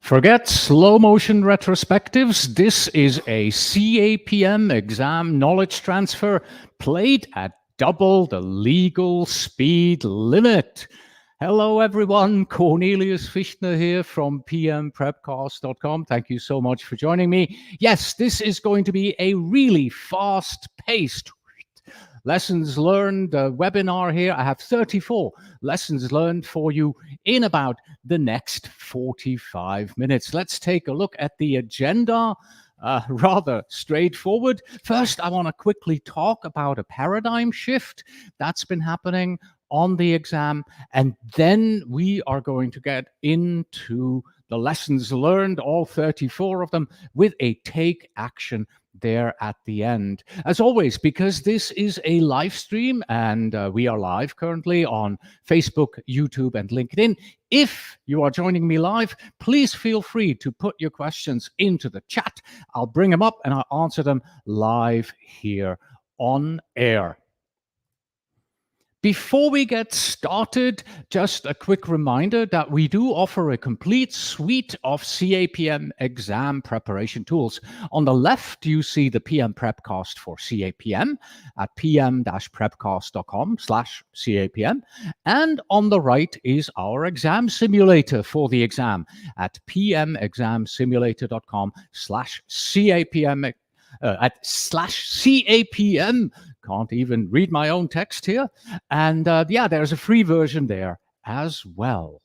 Forget slow motion retrospectives. This is a CAPM exam knowledge transfer played at double the legal speed limit. Hello everyone, Cornelius Fichtner here from pmprepcast.com. Thank you so much for joining me. Yes, this is going to be a really fast-paced lessons learned webinar here. I have 34 lessons learned for you in about the next 45 minutes. Let's take a look at the agenda. Rather straightforward. First, I want to quickly talk about a paradigm shift that's been happening on the exam, and then we are going to get into the lessons learned, all 34 of them, with a take action there at the end. As always, because this is a live stream and we are live currently on Facebook, YouTube, and LinkedIn. If you are joining me live, please feel free to put your questions into the chat. I'll bring them up and I'll answer them live here on air. Before we get started, just a quick reminder that we do offer a complete suite of CAPM exam preparation tools. On the left, you see the PM Prepcast for CAPM at pm-prepcast.com/CAPM. And on the right is our exam simulator for the exam at pmexamsimulator.com/CAPM. /CAPM. Can't even read my own text here. And yeah, there's a free version there as well.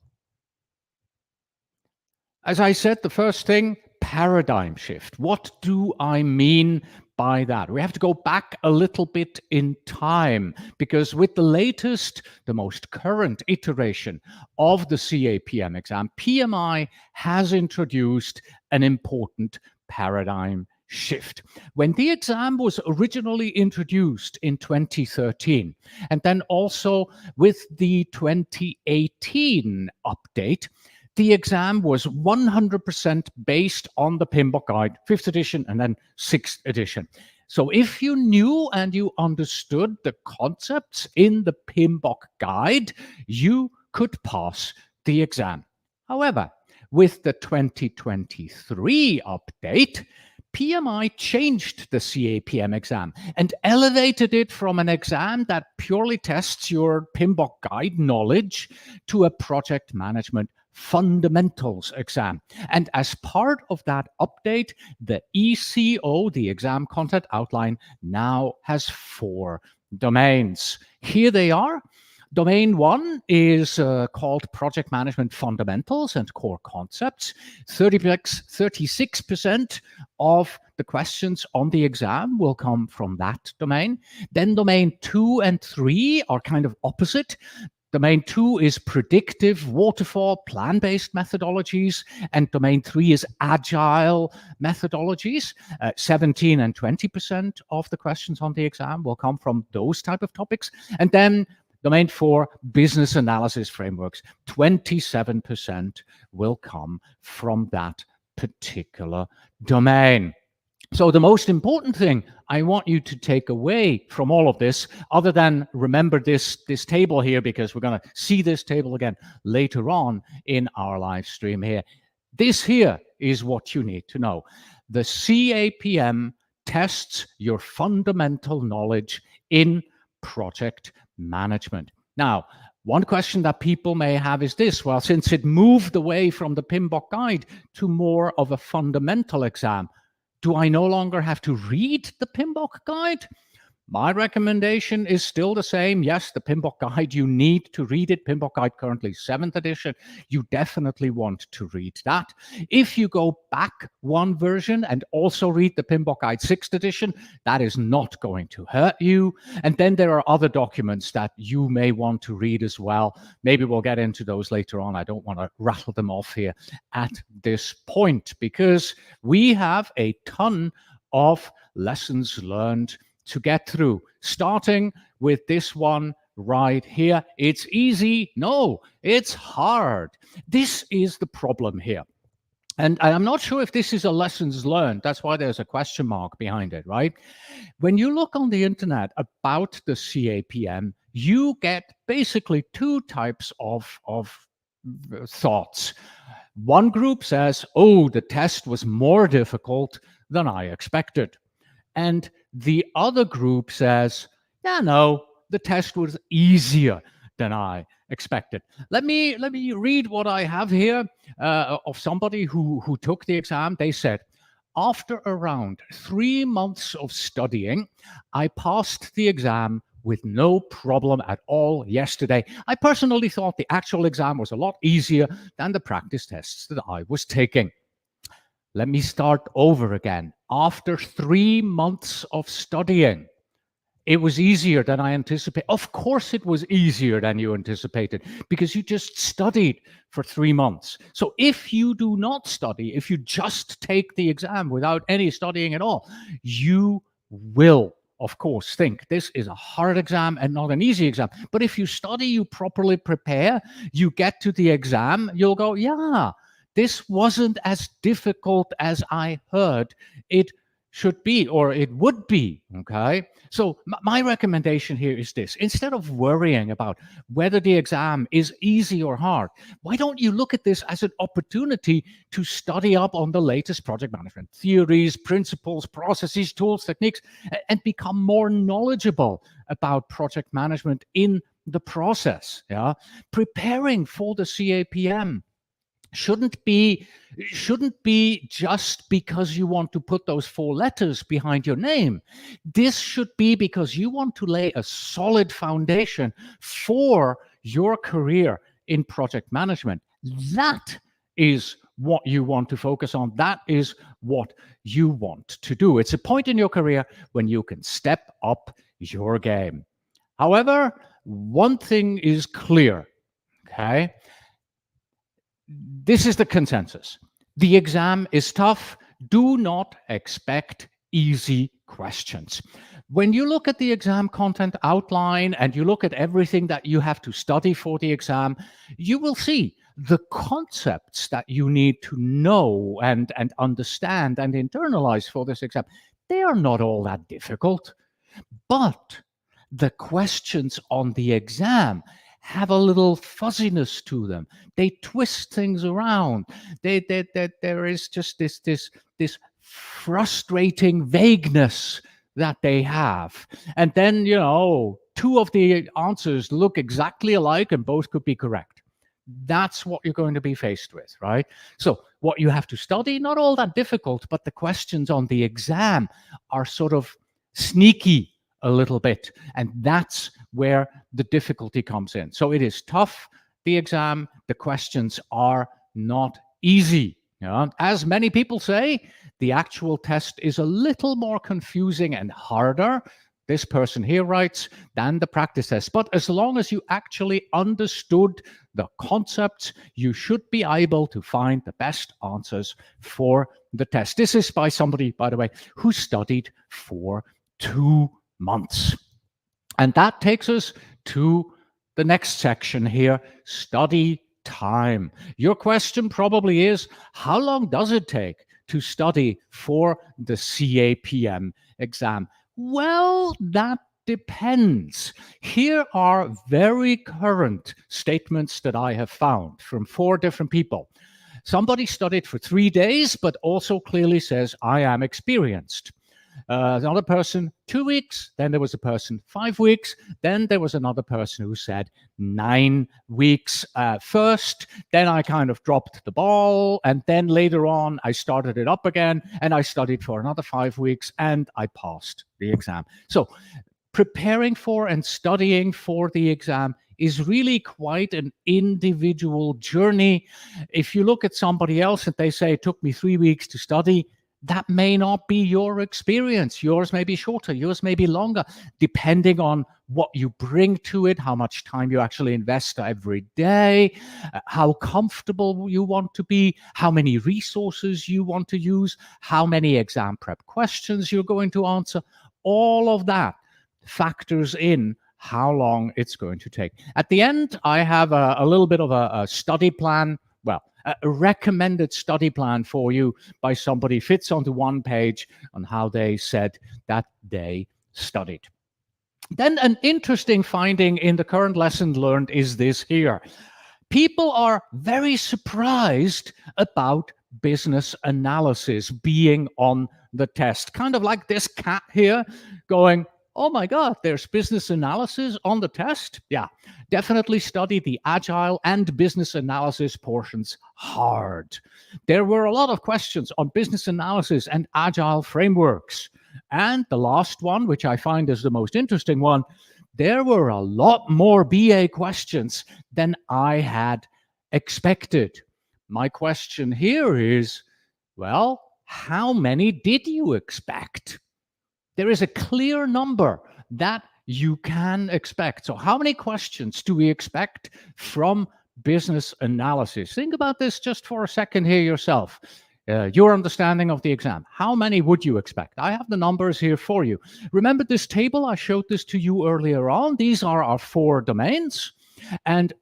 As I said, the first thing, paradigm shift. What do I mean by that? We have to go back a little bit in time, because with the latest, the most current iteration of the CAPM exam, PMI has introduced an important paradigm shift. When the exam was originally introduced in 2013, and then also with the 2018 update, the exam was 100% based on the PMBOK guide, 5th edition and then 6th edition. So if you knew and you understood the concepts in the PMBOK guide, you could pass the exam. However, with the 2023 update, PMI changed the CAPM exam and elevated it from an exam that purely tests your PMBOK guide knowledge to a project management fundamentals exam. And as part of that update, the ECO, the exam content outline, now has 4 domains. Here they are. Domain 1 is called Project Management Fundamentals and Core Concepts. 36% of the questions on the exam will come from that domain. Then domain 2 and 3 are kind of opposite. Domain 2 is predictive, waterfall, plan-based methodologies, and domain 3 is agile methodologies. 17 and 20% of the questions on the exam will come from those type of topics. And then domain 4, business analysis frameworks. 27% will come from that particular domain. So the most important thing I want you to take away from all of this, other than remember this table here, because we're going to see this table again later on in our live stream here. This here is what you need to know. The CAPM tests your fundamental knowledge in project management. Now, one question that people may have is this: well, since it moved away from the PMBOK guide to more of a fundamental exam, do I no longer have to read the PMBOK guide? My recommendation is still the same. Yes, the PMBOK guide, you need to read it. PMBOK guide currently 7th edition. You definitely want to read that. If you go back one version and also read the PMBOK guide 6th edition, that is not going to hurt you. And then there are other documents that you may want to read as well. Maybe we'll get into those later on. I don't want to rattle them off here at this point, because we have a ton of lessons learned to get through, starting with this one right here. It's easy. No, it's hard. This is the problem here. And I'm not sure if this is a lessons learned. That's why there's a question mark behind it, right? When you look on the internet about the CAPM, you get basically 2 types of thoughts. One group says, oh, the test was more difficult than I expected. And the other group says, yeah, no, the test was easier than I expected. Let me read what I have here of somebody who took the exam. They said, after around 3 months of studying, I passed the exam with no problem at all yesterday. I personally thought the actual exam was a lot easier than the practice tests that I was taking. Let me start over again. After 3 months of studying, it was easier than I anticipated. Of course it was easier than you anticipated, because you just studied for 3 months. So if you do not study, if you just take the exam without any studying at all, you will, of course, think this is a hard exam and not an easy exam. But if you study, you properly prepare, you get to the exam, you'll go, yeah, this wasn't as difficult as I heard it should be, or it would be, okay? So my recommendation here is this. Instead of worrying about whether the exam is easy or hard, why don't you look at this as an opportunity to study up on the latest project management theories, principles, processes, tools, techniques, and become more knowledgeable about project management in the process, yeah? Preparing for the CAPM shouldn't be just because you want to put those 4 letters behind your name. This should be because you want to lay a solid foundation for your career in project management. That is what you want to focus on. That is what you want to do. It's a point in your career when you can step up your game. However, one thing is clear, okay? This is the consensus. The exam is tough. Do not expect easy questions. When you look at the exam content outline and you look at everything that you have to study for the exam, you will see the concepts that you need to know and understand and internalize for this exam. They are not all that difficult, but the questions on the exam have a little fuzziness to them. They twist things around. There is just this frustrating vagueness that they have. And then, 2 of the answers look exactly alike and both could be correct. That's what you're going to be faced with, right? So what you have to study, not all that difficult, but the questions on the exam are sort of sneaky a little bit. And that's where the difficulty comes in. So it is tough, the exam. The questions are not easy. As many people say, the actual test is a little more confusing and harder, this person here writes, than the practice test. But as long as you actually understood the concepts, you should be able to find the best answers for the test. This is by somebody, by the way, who studied for 2 months. And that takes us to the next section here, study time. Your question probably is, how long does it take to study for the CAPM exam? Well, that depends. Here are very current statements that I have found from 4 different people. Somebody studied for 3 days, but also clearly says, I am experienced. Another person, 2 weeks. Then there was a person, 5 weeks. Then there was another person who said 9 weeks first. Then I kind of dropped the ball. And then later on, I started it up again. And I studied for another 5 weeks. And I passed the exam. So preparing for and studying for the exam is really quite an individual journey. If you look at somebody else and they say, it took me 3 weeks to study, that may not be your experience. Yours may be shorter, yours may be longer, depending on what you bring to it, how much time you actually invest every day, how comfortable you want to be, how many resources you want to use, how many exam prep questions you're going to answer. All of that factors in how long it's going to take. At the end, I have a little bit of a study plan. Well, a recommended study plan for you by somebody, fits onto one page on how they said that they studied. Then an interesting finding in the current lesson learned is this here. People are very surprised about business analysis being on the test. Kind of like this cat here going, oh my God, there's business analysis on the test? Yeah, definitely study the agile and business analysis portions hard. There were a lot of questions on business analysis and agile frameworks. And the last one, which I find is the most interesting one, there were a lot more BA questions than I had expected. My question here is, well, how many did you expect? There is a clear number that you can expect. So how many questions do we expect from business analysis? Think about this just for a second here yourself. Your understanding of the exam. How many would you expect? I have the numbers here for you. Remember this table? I showed this to you earlier on. These are our 4 domains. And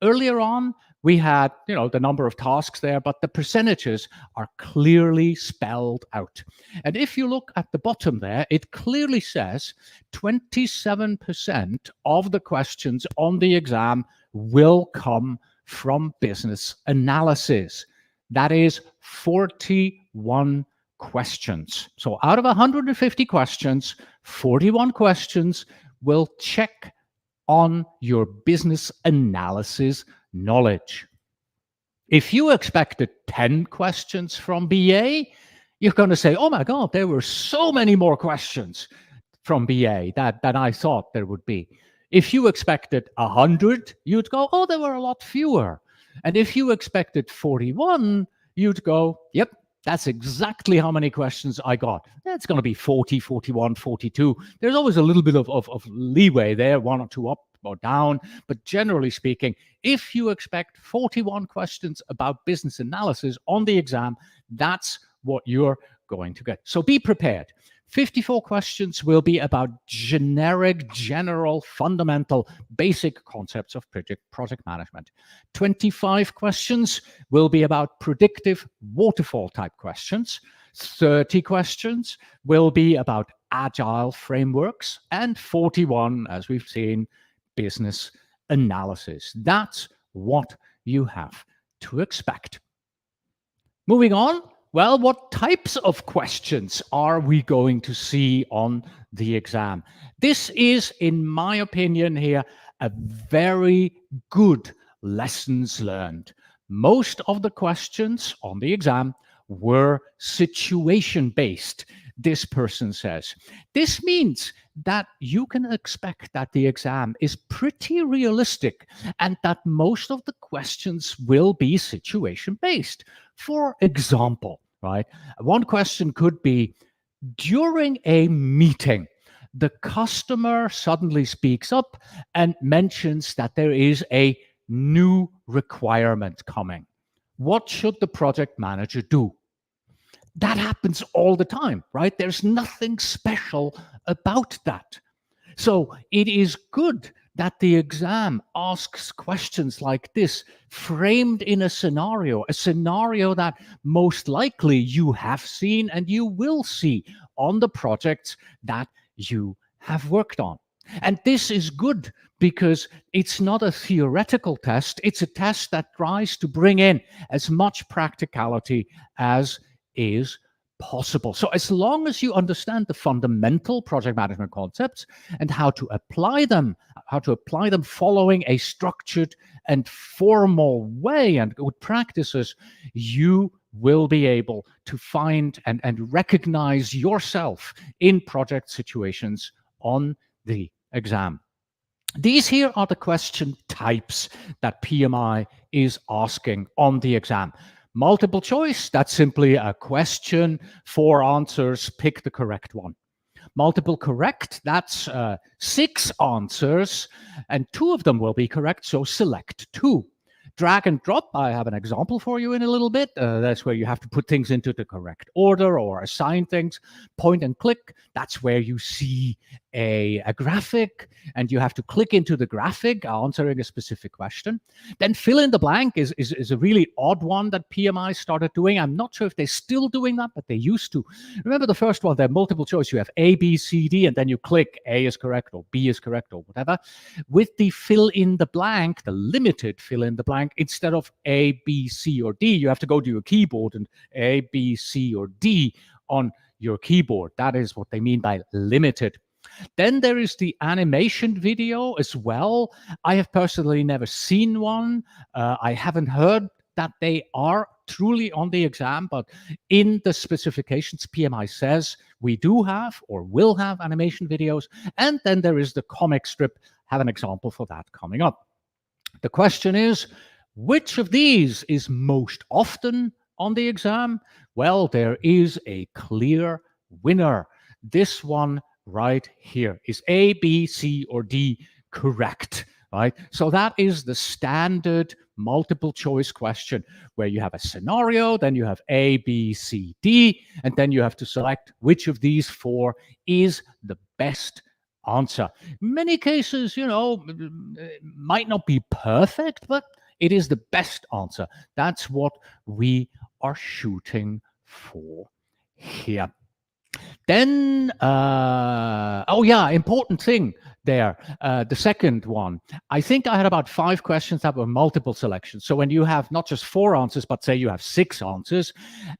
earlier on, we had, the number of tasks there, but the percentages are clearly spelled out. And if you look at the bottom there, it clearly says 27% of the questions on the exam will come from business analysis. That is 41 questions. So out of 150 questions, 41 questions will check on your business analysis knowledge. If you expected 10 questions from BA, you're going to say, oh my God, there were so many more questions from BA than I thought there would be. If you expected 100, you'd go, oh, there were a lot fewer. And if you expected 41, you'd go, yep, that's exactly how many questions I got. It's going to be 40, 41, 42. There's always a little bit of leeway there, 1 or 2 up or down. But generally speaking, if you expect 41 questions about business analysis on the exam, that's what you're going to get. So be prepared. 54 questions will be about generic, general, fundamental, basic concepts of project management. 25 questions will be about predictive waterfall type questions. 30 questions will be about agile frameworks. And 41, as we've seen, business analysis. That's what you have to expect. Moving on. Well, what types of questions are we going to see on the exam? This is, in my opinion here, a very good lessons learned. Most of the questions on the exam were situation-based, this person says. This means that you can expect that the exam is pretty realistic and that most of the questions will be situation-based. For example, right, one question could be, during a meeting, the customer suddenly speaks up and mentions that there is a new requirement coming. What should the project manager do? That happens all the time, right? There's nothing special about that. So it is good that the exam asks questions like this, framed in a scenario that most likely you have seen and you will see on the projects that you have worked on. And this is good because it's not a theoretical test. It's a test that tries to bring in as much practicality as is possible. So as long as you understand the fundamental project management concepts and how to apply them following a structured and formal way and good practices, you will be able to find and recognize yourself in project situations on the exam. These here are the question types that PMI is asking on the exam. Multiple choice, that's simply a question, 4 answers, pick the correct one. Multiple correct, that's 6 answers, and 2 of them will be correct, so select 2. Drag and drop, I have an example for you in a little bit. That's where you have to put things into the correct order or assign things. Point and click, that's where you see a graphic, and you have to click into the graphic answering a specific question. Then fill in the blank is a really odd one that PMI started doing. I'm not sure if they're still doing that, but they used to. Remember the first one, they're multiple choice. You have A, B, C, D, and then you click A is correct or B is correct or whatever. With the fill in the blank, the limited fill in the blank, instead of A, B, C, or D, you have to go to your keyboard and A, B, C, or D on your keyboard. That is what they mean by limited. Then there is the animation video as well. I have personally never seen one. I haven't heard that they are truly on the exam, but in the specifications, PMI says we do have or will have animation videos. And then there is the comic strip. Have an example for that coming up. The question is, which of these is most often on the exam? Well, there is a clear winner. This one right here. Is A, B, C, or D correct? Right? So that is the standard multiple choice question where you have a scenario, then you have A, B, C, D, and then you have to select which of these four is the best answer. In many cases, you know, it might not be perfect, but it is the best answer. That's what we are shooting for here. Then, oh yeah, important thing there, the second one. I think I had about 5 questions that were multiple selections. So when you have not just 4 answers, but say you have 6 answers,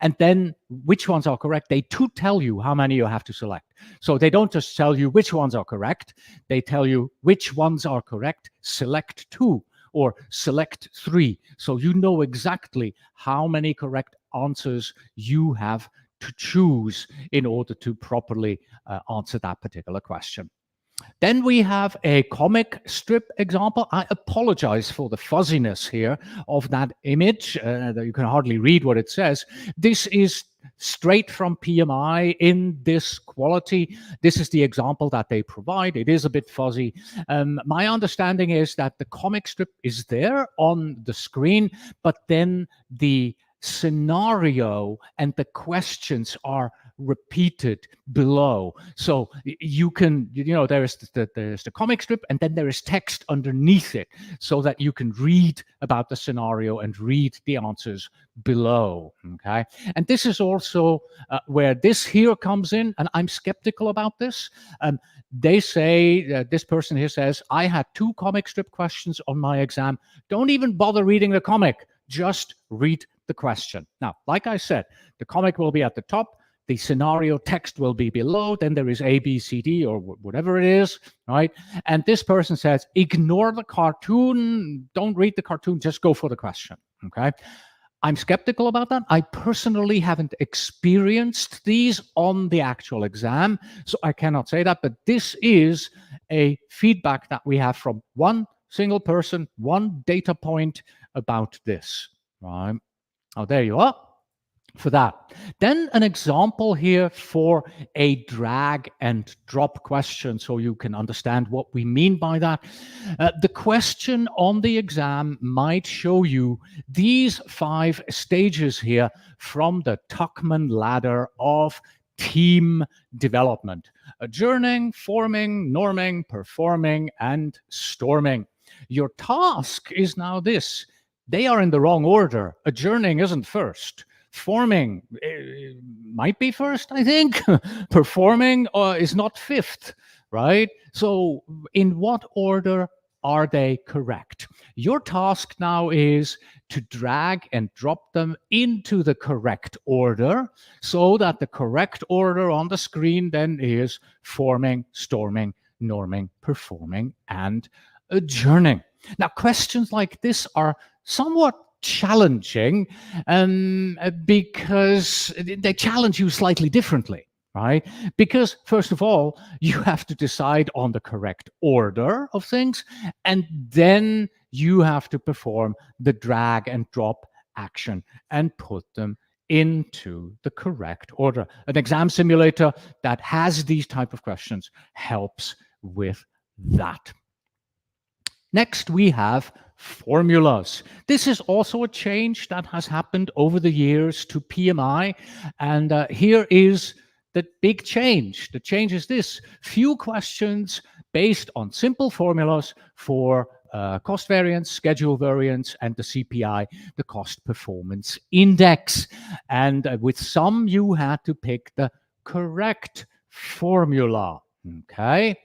and then which ones are correct, they do tell you how many you have to select. So they don't just tell you which ones are correct, they tell you which ones are correct, select 2 or select 3. So you know exactly how many correct answers you have to choose in order to properly answer that particular question. Then we have a comic strip example. I apologize for the fuzziness here of that image. You can hardly read what it says. This is straight from PMI in this quality. This is the example that they provide. It is a bit fuzzy. My understanding is that the comic strip is there on the screen, but then the scenario and the questions are repeated below. So you can, you know, there's the comic strip and then there is text underneath it so that you can read about the scenario and read the answers below. Okay. And this is also where this here comes in, and I'm skeptical about this. They say, this person here says, I had 2 comic strip questions on my exam. Don't even bother reading the comic. Just read the question. Now, like I said, the comic will be at the top, the scenario text will be below, then there is A, B, C, D, or whatever it is, right? And this person says, ignore the cartoon, don't read the cartoon, just go for the question, okay? I'm skeptical about that. I personally haven't experienced these on the actual exam, so I cannot say that, but this is a feedback that we have from one single person, one data point about this, right? Oh, there you are for that. Then an example here for a drag and drop question, so you can understand what we mean by that. The question on the exam might show you these 5 stages here from the Tuckman ladder of team development: adjourning, forming, norming, performing, and storming. Your task is now this. They are in the wrong order. Adjourning isn't first. Forming might be first, I think. Performing is not 5th, right? So in what order are they correct? Your task now is to drag and drop them into the correct order so that the correct order on the screen then is forming, storming, norming, performing, and adjourning. Now, questions like this are somewhat challenging because they challenge you slightly differently, right? Because first of all, you have to decide on the correct order of things, and then you have to perform the drag and drop action and put them into the correct order. An exam simulator that has these type of questions helps with that. Next, we have formulas. This is also a change that has happened over the years to PMI. And here is the big change. The change is this: few questions based on simple formulas for cost variance, schedule variance, and the CPI, the cost performance index. And with some, you had to pick the correct formula. Okay.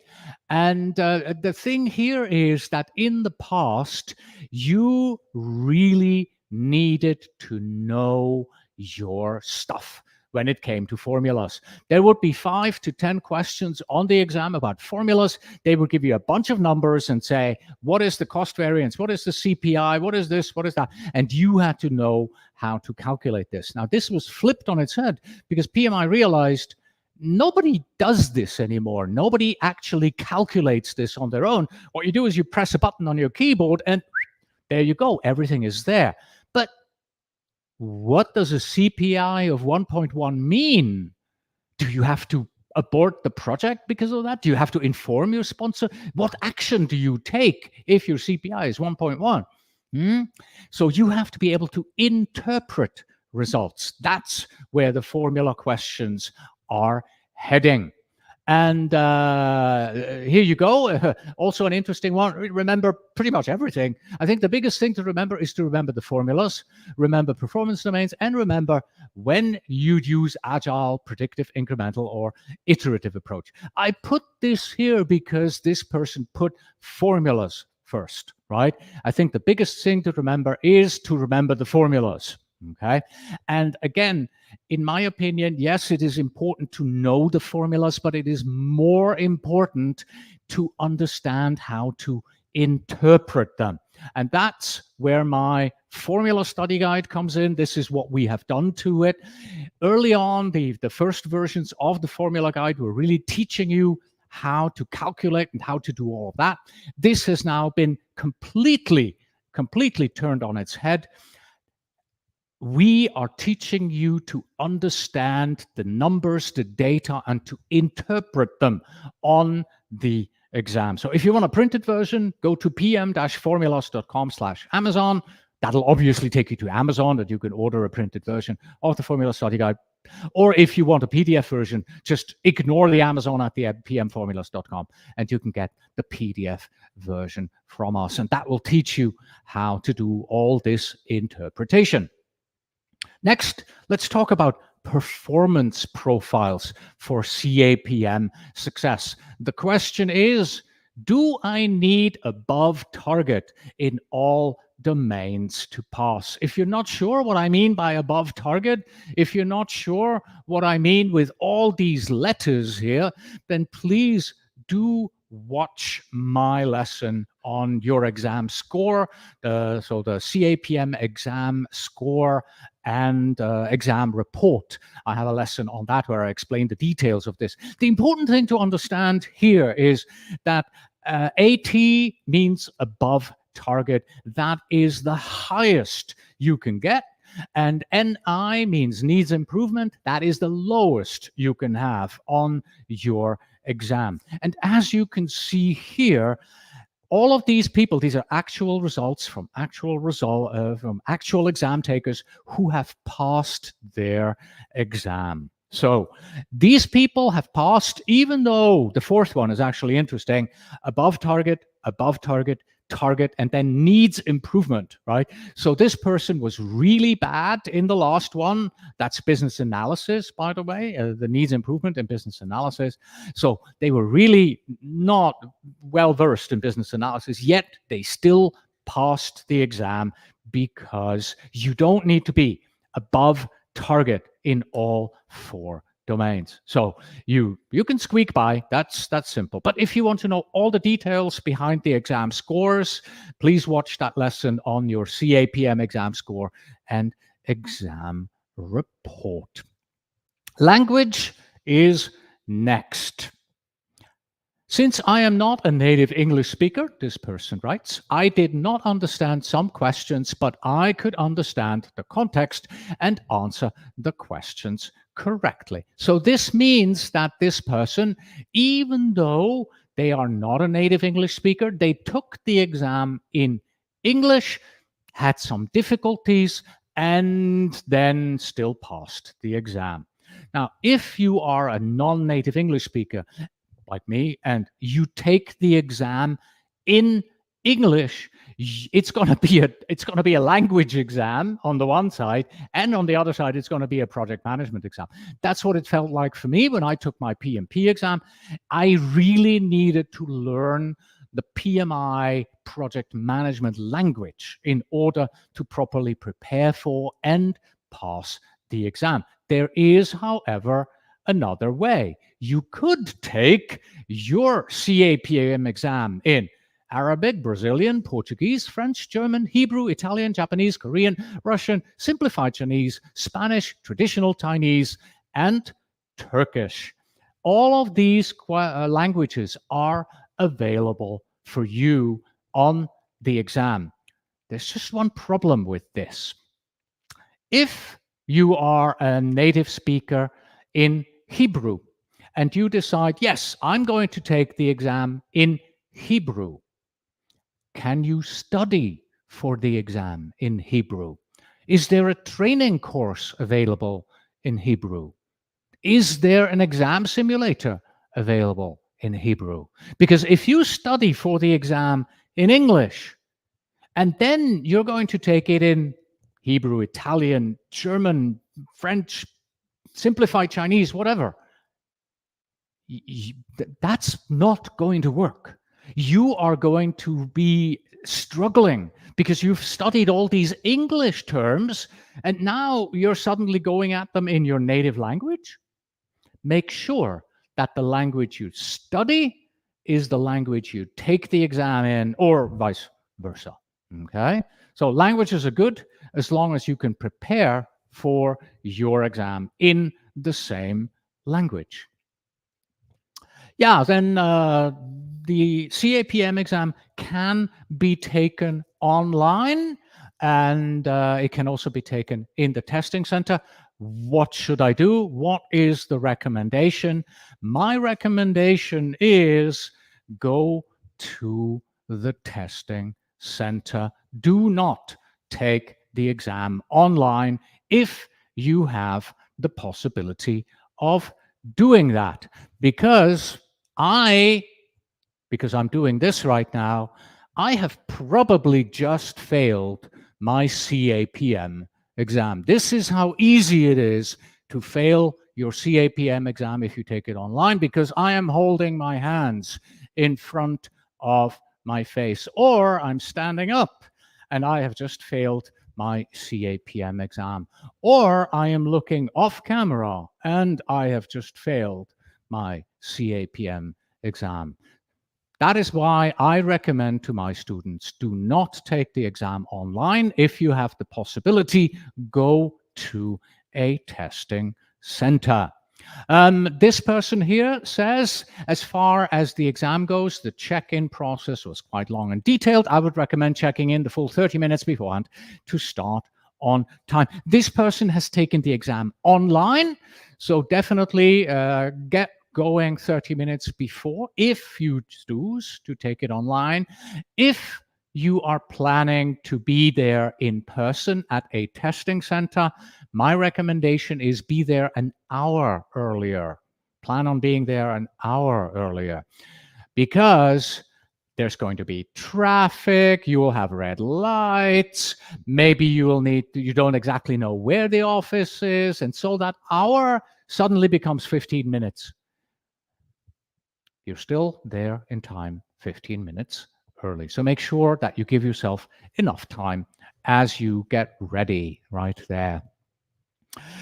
And the thing here is that in the past, you really needed to know your stuff when it came to formulas. There would be 5 to 10 questions on the exam about formulas. They would give you a bunch of numbers and say, what is the cost variance? What is the CPI? What is this? What is that? And you had to know how to calculate this. Now, this was flipped on its head because PMI realized nobody does this anymore. Nobody actually calculates this on their own. What you do is you press a button on your keyboard and there you go. Everything is there. But what does a CPI of 1.1 mean? Do you have to abort the project because of that? Do you have to inform your sponsor? What action do you take if your CPI is 1.1? So you have to be able to interpret results. That's where the formula questions are heading. And here you go. Also an interesting one. Remember pretty much everything. I think the biggest thing to remember is to remember the formulas, remember performance domains, and remember when you'd use agile, predictive, incremental, or iterative approach. I put this here because this person put formulas first, right? I think the biggest thing to remember is to remember the formulas. Okay. And again, in my opinion, yes, it is important to know the formulas, but it is more important to understand how to interpret them. And that's where my formula study guide comes in. This is what we have done to it. Early on, the first versions of the formula guide were really teaching you how to calculate and how to do all of that. This has now been completely turned on its head. We are teaching you to understand the numbers, the data, and to interpret them on the exam. So if you want a printed version, go to pm-formulas.com/Amazon. That'll obviously take you to Amazon, that you can order a printed version of the Formula Study Guide. Or if you want a PDF version, just ignore the Amazon at the pmformulas.com and you can get the PDF version from us. And that will teach you how to do all this interpretation. Next, let's talk about performance profiles for CAPM success. The question is, do I need above target in all domains to pass? If you're not sure what I mean by above target, if you're not sure what I mean with all these letters here, then please do watch my lesson on your exam score, so the CAPM exam score and exam report. I have a lesson on that where I explain the details of this. The important thing to understand here is that AT means above target. That is the highest you can get. And NI means needs improvement. That is the lowest you can have on your exam. And as you can see here, all of these people, these are actual results from actual exam takers who have passed their exam. So these people have passed, even though the fourth one is actually interesting: above target, target, and then needs improvement, right? So this person was really bad in the last one. That's business analysis, by the way, the needs improvement in business analysis. So they were really not well versed in business analysis, yet they still passed the exam because you don't need to be above target in all 4 domains. So you can squeak by. That's simple. But if you want to know all the details behind the exam scores, please watch that lesson on your CAPM exam score and exam report. Language is next. Since I am not a native English speaker, this person writes, I did not understand some questions, but I could understand the context and answer the questions correctly. So this means that this person, even though they are not a native English speaker, they took the exam in English, had some difficulties, and then still passed the exam. Now, if you are a non-native English speaker like me and you take the exam in English, it's going to be a language exam on the one side, and on the other side it's going to be a project management exam. That's what it felt like for me when I took my PMP exam. I really needed to learn the PMI project management language in order to properly prepare for and pass the exam. There is, however, another way. You could take your CAPM exam in Arabic, Brazilian, Portuguese, French, German, Hebrew, Italian, Japanese, Korean, Russian, simplified Chinese, Spanish, traditional Chinese, and Turkish. All of these languages are available for you on the exam. There's just one problem with this. If you are a native speaker in Hebrew and you decide, yes, I'm going to take the exam in Hebrew, can you study for the exam in Hebrew? Is there a training course available in Hebrew? Is there an exam simulator available in Hebrew? Because if you study for the exam in English, and then you're going to take it in Hebrew, Italian, German, French, simplified Chinese, whatever, that's not going to work. You are going to be struggling because you've studied all these English terms and now you're suddenly going at them in your native language. Make sure that the language you study is the language you take the exam in, or vice versa. Okay? So languages are good as long as you can prepare for your exam in the same language. Yeah, then the CAPM exam can be taken online, and it can also be taken in the testing center. What should I do? What is the recommendation? My recommendation is go to the testing center. Do not take the exam online if you have the possibility of doing that, because I'm doing this right now, I have probably just failed my CAPM exam. This is how easy it is to fail your CAPM exam if you take it online, because I am holding my hands in front of my face, or I'm standing up and I have just failed my CAPM exam, or I am looking off camera and I have just failed my CAPM exam. That is why I recommend to my students, do not take the exam online. If you have the possibility, go to a testing center. This person here says, as far as the exam goes, the check-in process was quite long and detailed. I would recommend checking in the full 30 minutes beforehand to start on time. This person has taken the exam online, so definitely get going 30 minutes before if you choose to take it online. If you are planning to be there in person at a testing center, my recommendation is be there an hour earlier. Plan on being there an hour earlier, because there's going to be traffic, you will have red lights, maybe you don't exactly know where the office is, and so that hour suddenly becomes 15 minutes. You're still there in time 15 minutes early. So make sure that you give yourself enough time as you get ready right there.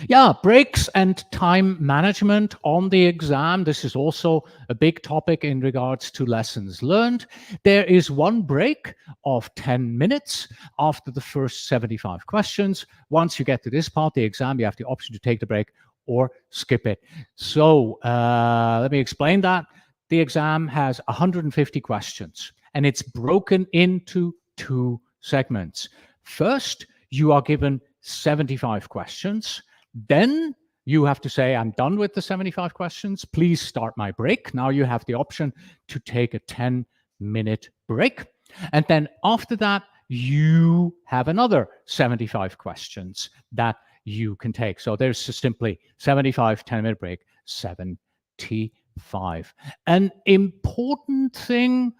Yeah, breaks and time management on the exam. This is also a big topic in regards to lessons learned. There is one break of 10 minutes after the first 75 questions. Once you get to this part, the exam, you have the option to take the break or skip it. So let me explain that. The exam has 150 questions, and it's broken into 2 segments. First, you are given 75 questions. Then you have to say, I'm done with the 75 questions. Please start my break. Now you have the option to take a 10-minute break. And then after that, you have another 75 questions that you can take. So there's just simply 75, 10-minute break, 75. An important thing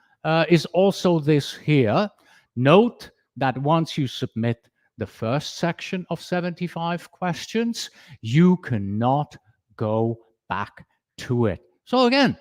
is also this here. Note that once you submit the first section of 75 questions, you cannot go back to it. So again,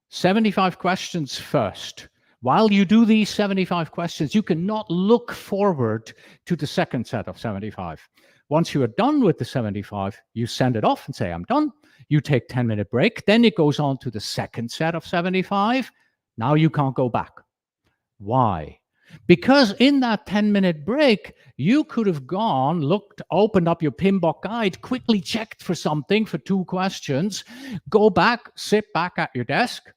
75 questions first. While you do these 75 questions, you cannot look forward to the second set of 75. Once you are done with the 75, you send it off and say, I'm done. You take 10-minute break. Then it goes on to the second set of 75. Now you can't go back. Why? Because in that 10-minute break, you could have gone, looked, opened up your PMBOK guide, quickly checked for something for 2 questions, go back, sit back at your desk,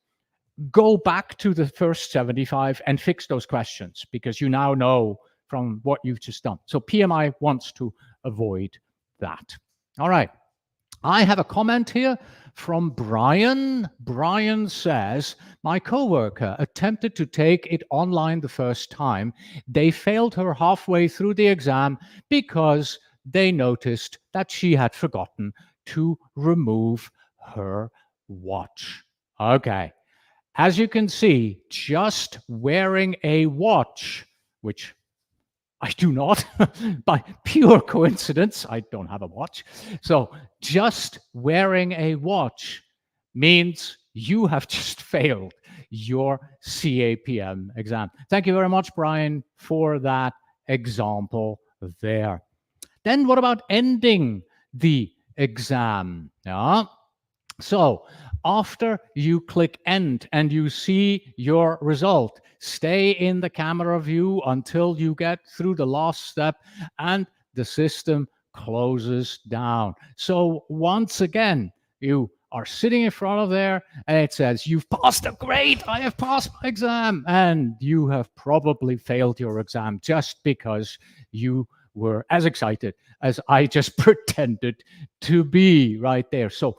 go back to the first 75 and fix those questions, because you now know from what you've just done. So PMI wants to avoid that. All right. I have a comment here from Brian. Brian says, my coworker attempted to take it online the first time. They failed her halfway through the exam because they noticed that she had forgotten to remove her watch. Okay. As you can see, just wearing a watch, which I do not, by pure coincidence, I don't have a watch. So just wearing a watch means you have just failed your CAPM exam. Thank you very much, Brian, for that example there. Then what about ending the exam? Yeah. So after you click end and you see your result, stay in the camera view until you get through the last step and the system closes down. So once again, you are sitting in front of there and it says, you've passed a grade, I have passed my exam. And you have probably failed your exam just because you were as excited as I just pretended to be right there. So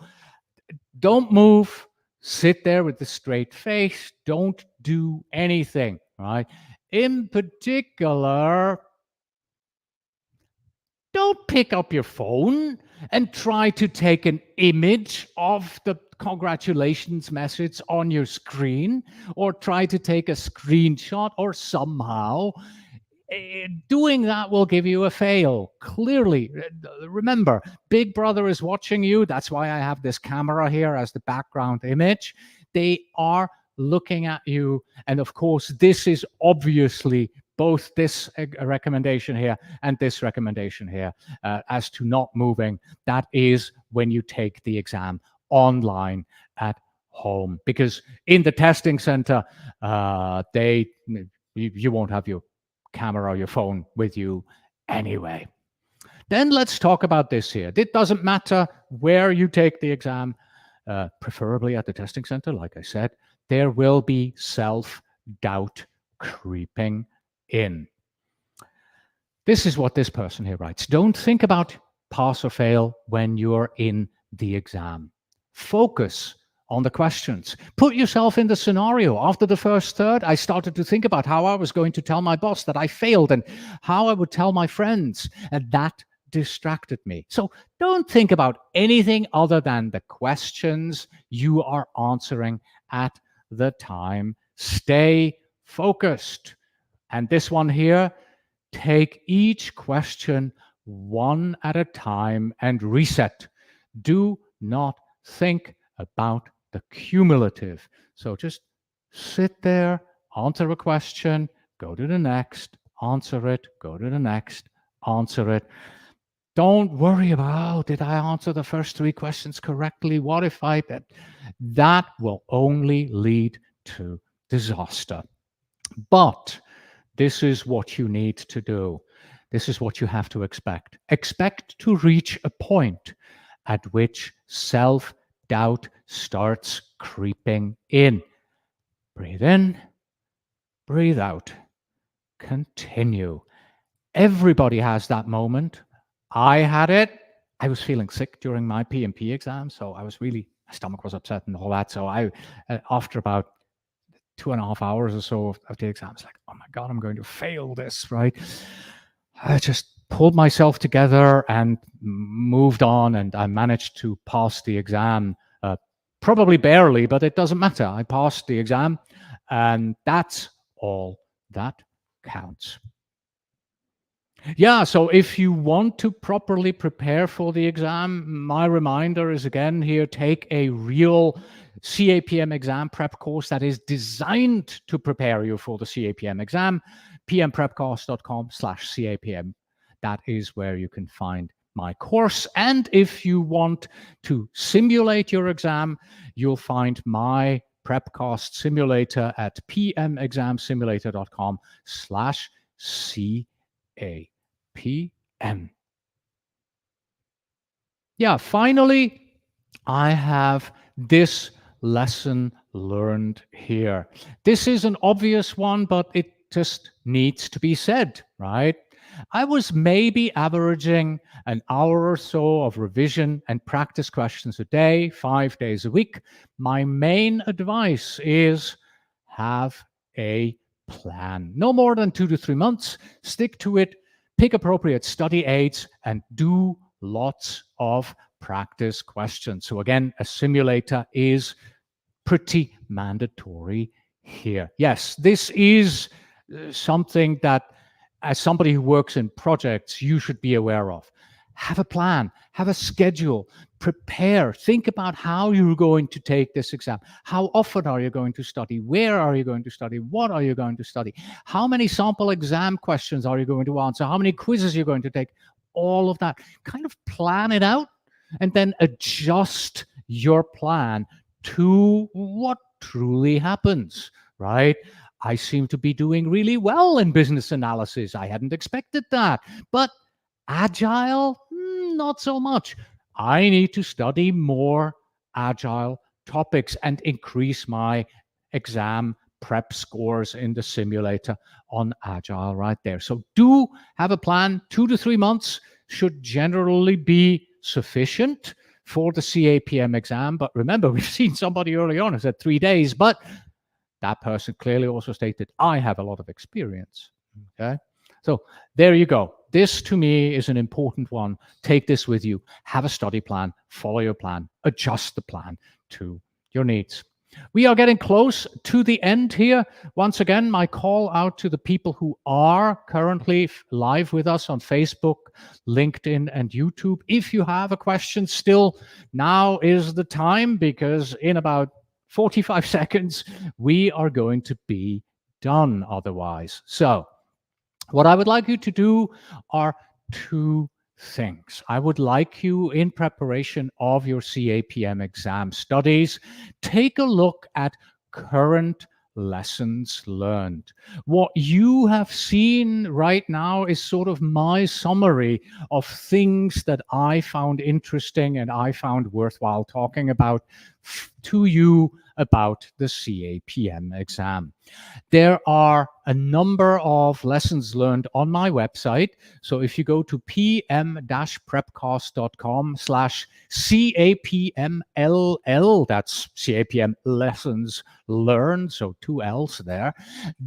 don't move, sit there with a straight face, don't do anything, right? In particular, don't pick up your phone and try to take an image of the congratulations message on your screen, or try to take a screenshot, or somehow doing that will give you a fail. Clearly, remember, Big Brother is watching you. That's why I have this camera here as the background image. They are looking at you. And of course, this is obviously both this recommendation here and this recommendation here as to not moving. That is when you take the exam online at home, because in the testing center, you won't have your camera or your phone with you anyway. Then let's talk about this here. It doesn't matter where you take the exam, preferably at the testing center, like I said, there will be self-doubt creeping in. This is what this person here writes. Don't think about pass or fail when you're in the exam. Focus on the questions. Put yourself in the scenario. After the first third, I started to think about how I was going to tell my boss that I failed and how I would tell my friends, and that distracted me. So don't think about anything other than the questions you are answering at the time. Stay focused. And this one here, take each question one at a time and reset. Do not think about the cumulative. So just sit there, answer a question, go to the next, answer it, go to the next, answer it. Don't worry about, oh, did I answer the first 3 questions correctly? What if I did? That will only lead to disaster. But this is what you need to do. This is what you have to expect. Expect to reach a point at which self-doubt starts creeping in. Breathe in, breathe out, continue. Everybody has that moment. I had it. I was feeling sick during my PMP exam, so I was really, my stomach was upset and all that. So I, after about 2.5 hours or so of the exam, I was like, oh my God, I'm going to fail this, right? I just pulled myself together and moved on, and I managed to pass the exam. Probably barely, but it doesn't matter. I passed the exam, and that's all that counts. Yeah, so if you want to properly prepare for the exam, my reminder is again here, take a real CAPM exam prep course that is designed to prepare you for the CAPM exam. pmprepcourse.com/CAPM. That is where you can find my course. And if you want to simulate your exam, you'll find my Prepcast simulator at pmexamsimulator.com/CAPM. Yeah, finally, I have this lesson learned here. This is an obvious one, but it just needs to be said, right? I was maybe averaging an hour or so of revision and practice questions a day, 5 days a week. My main advice is have a plan. No more than 2 to 3 months. Stick to it, pick appropriate study aids, and do lots of practice questions. So again, a simulator is pretty mandatory here. Yes, this is something that, as somebody who works in projects, you should be aware of. Have a plan, have a schedule, prepare, think about how you're going to take this exam. How often are you going to study? Where are you going to study? What are you going to study? How many sample exam questions are you going to answer? How many quizzes are you going to take? All of that. Kind of plan it out and then adjust your plan to what truly happens, right? I seem to be doing really well in business analysis. I hadn't expected that. But agile, not so much. I need to study more agile topics and increase my exam prep scores in the simulator on agile right there. So do have a plan. 2 to 3 months should generally be sufficient for the CAPM exam. But remember, we've seen somebody early on who said 3 days, but that person clearly also stated, I have a lot of experience. Okay, so there you go. This to me is an important one. Take this with you. Have a study plan, follow your plan, adjust the plan to your needs. We are getting close to the end here. Once again, my call out to the people who are currently live with us on Facebook, LinkedIn, and YouTube. If you have a question still, now is the time, because in about 45 seconds, we are going to be done otherwise. So what I would like you to do are 2 things. I would like you, in preparation of your CAPM exam studies, take a look at current lessons learned. What you have seen right now is sort of my summary of things that I found interesting and I found worthwhile talking about to you about the CAPM exam. There are a number of lessons learned on my website. So if you go to pm-prepcast.com/CAPMLL, that's CAPM lessons learned, so 2 L's there,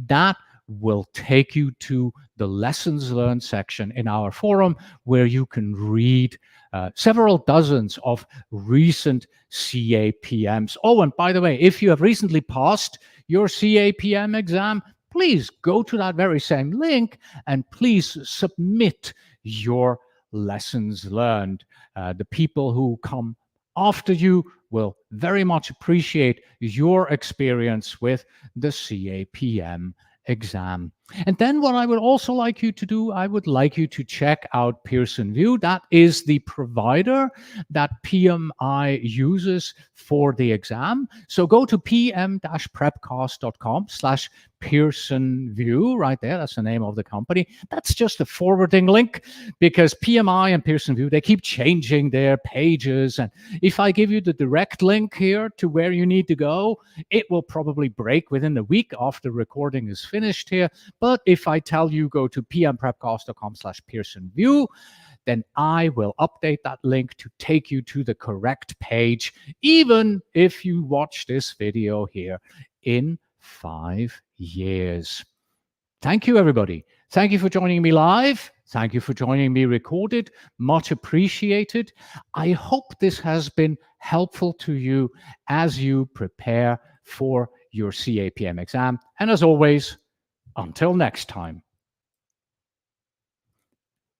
that will take you to the lessons learned section in our forum, where you can read several dozens of recent CAPMs. Oh, and by the way, if you have recently passed your CAPM exam, please go to that very same link and please submit your lessons learned. The people who come after you will very much appreciate your experience with the CAPM exam. And then what I would also like you to do, I would like you to check out Pearson VUE. That is the provider that PMI uses for the exam. So go to pm-prepcast.com/Pearson VUE right there. That's the name of the company. That's just a forwarding link, because PMI and Pearson VUE, they keep changing their pages. And if I give you the direct link here to where you need to go, it will probably break within a week after recording is finished here. But if I tell you go to pmprepcast.com/Pearson VUE, then I will update that link to take you to the correct page, even if you watch this video here in 5 years. Thank you, everybody. Thank you for joining me live. Thank you for joining me recorded. Much appreciated. I hope this has been helpful to you as you prepare for your CAPM exam. And as always, until next time.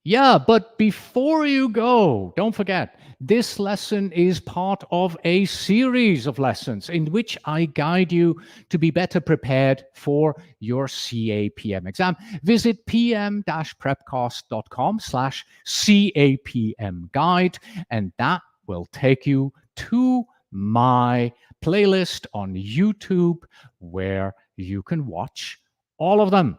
Yeah, but before you go, don't forget, this lesson is part of a series of lessons in which I guide you to be better prepared for your CAPM exam. Visit pm-prepcast.com/CAPM guide, and that will take you to my playlist on YouTube where you can watch all of them.